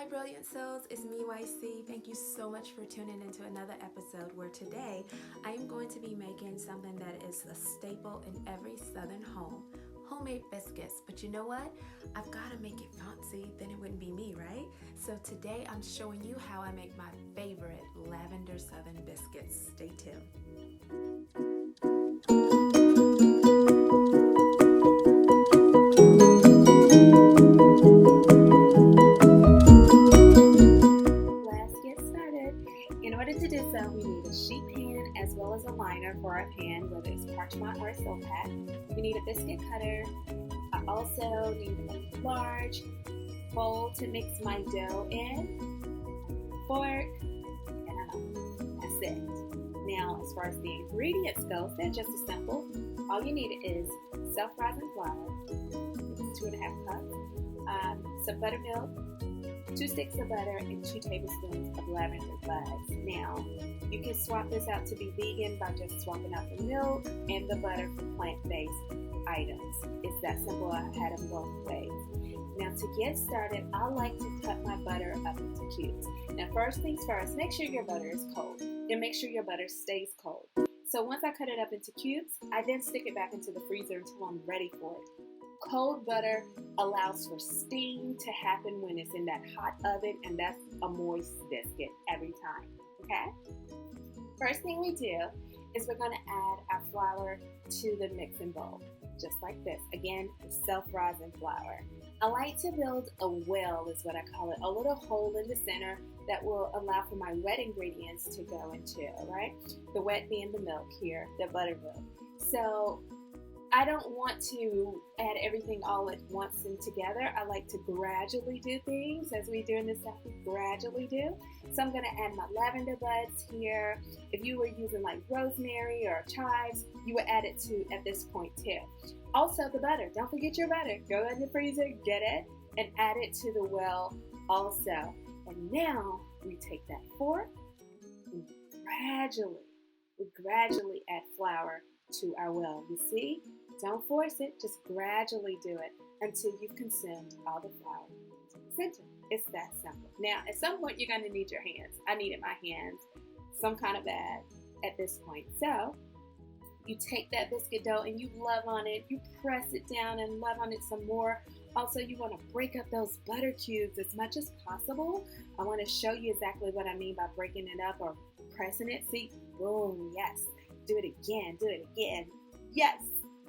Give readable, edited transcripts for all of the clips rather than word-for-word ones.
Hi Brilliant Souls, it's me YC. Thank you so much for tuning into another episode where today I am going to be making something that is a staple in every southern home. Homemade biscuits, but you know what? I've got to make it fancy, then it wouldn't be me, right? So today I'm showing you how I make my favorite lavender southern biscuits. Stay tuned. Let's get started. In order to do so, we need a sheet pan as well as a liner for our pan, whether it's parchment or silpat. We need a biscuit cutter. I also need a large bowl to mix my dough in, fork, and a knife. That's it. Now, as far as the ingredients go, they're just as simple. All you need is self-rising flour, it's 2.5 cups, some buttermilk, 2 sticks of butter, and 2 tablespoons of lavender buds. Now, you can swap this out to be vegan by just swapping out the milk and the butter for plant-based items. It's that simple. I had them both ways. Now, to get started, I like to cut my butter up into cubes. Now, first things first, make sure your butter is cold, and make sure your butter stays cold. So once I cut it up into cubes, I then stick it back into the freezer until I'm ready for it. Cold butter allows for steam to happen when it's in that hot oven, and that's a moist biscuit every time, okay? First thing we do is we're gonna add our flour to the mixing bowl, just like this. Again, self-rising flour. I like to build a well, is what I call it, a little hole in the center that will allow for my wet ingredients to go into, right? The wet being the milk here, the buttermilk. So I don't want to add everything all at once and together. I like to gradually do things, as we do in this stuff, we gradually do. So I'm gonna add my lavender buds here. If you were using like rosemary or chives, you would add it to at this point too. Also the butter, don't forget your butter. Go in the freezer, get it, and add it to the well also. And now we take that fork and we gradually add flour to our well. You see? Don't force it, just gradually do it until you've consumed all the flour to the center. It's that simple. Now, at some point, you're going to need your hands. I needed my hands some kind of bad at this point. So, you take that biscuit dough and you love on it. You press it down and love on it some more. Also, you want to break up those butter cubes as much as possible. I want to show you exactly what I mean by breaking it up or pressing it. See? Boom. Yes. Do it again. Do it again. Yes.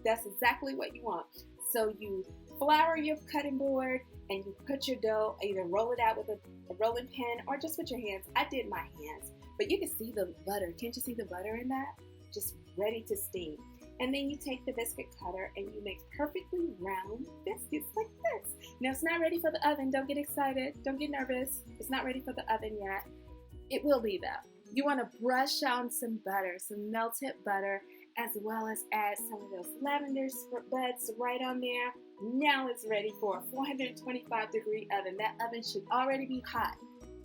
That's exactly what you want. So you flour your cutting board and you put your dough, either roll it out with a rolling pin or just with your hands. I did my hands, but you can see the butter. Can't you see the butter in that? Just ready to steam. And then you take the biscuit cutter and you make perfectly round biscuits like this. Now it's not ready for the oven. Don't get excited. Don't get nervous. It's not ready for the oven yet. It will be though. You want to brush on some butter, some melted butter, as well as add some of those lavender buds right on there. Now it's ready for a 425 degree oven. That oven should already be hot.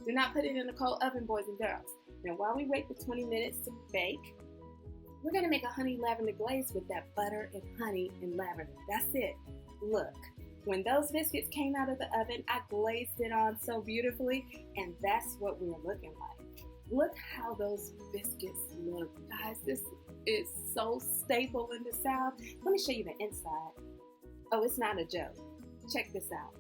Do not put it in a cold oven, boys and girls. Now while we wait for 20 minutes to bake, we're gonna make a honey lavender glaze with that butter and honey and lavender. That's it. Look, when those biscuits came out of the oven, I glazed it on so beautifully, and that's what we're looking like. Look how those biscuits look. Guys, this is so staple in the South. Let me show you the inside. Oh, it's not a joke. Check this out.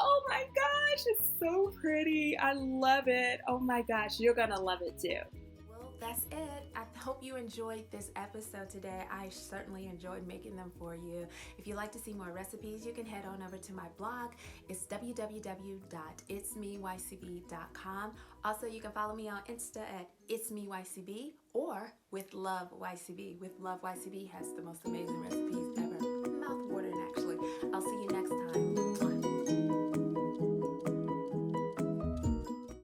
Oh my gosh, it's so pretty. I love it. Oh my gosh, you're gonna love it too. Well, that's it. I hope you enjoyed this episode today. I certainly enjoyed making them for you. If you'd like to see more recipes, you can head on over to my blog. It's www.itsmeycb.com. Also, you can follow me on Insta at itsmeycb or with Love YCB. With Love YCB has the most amazing recipes ever. Mouth watering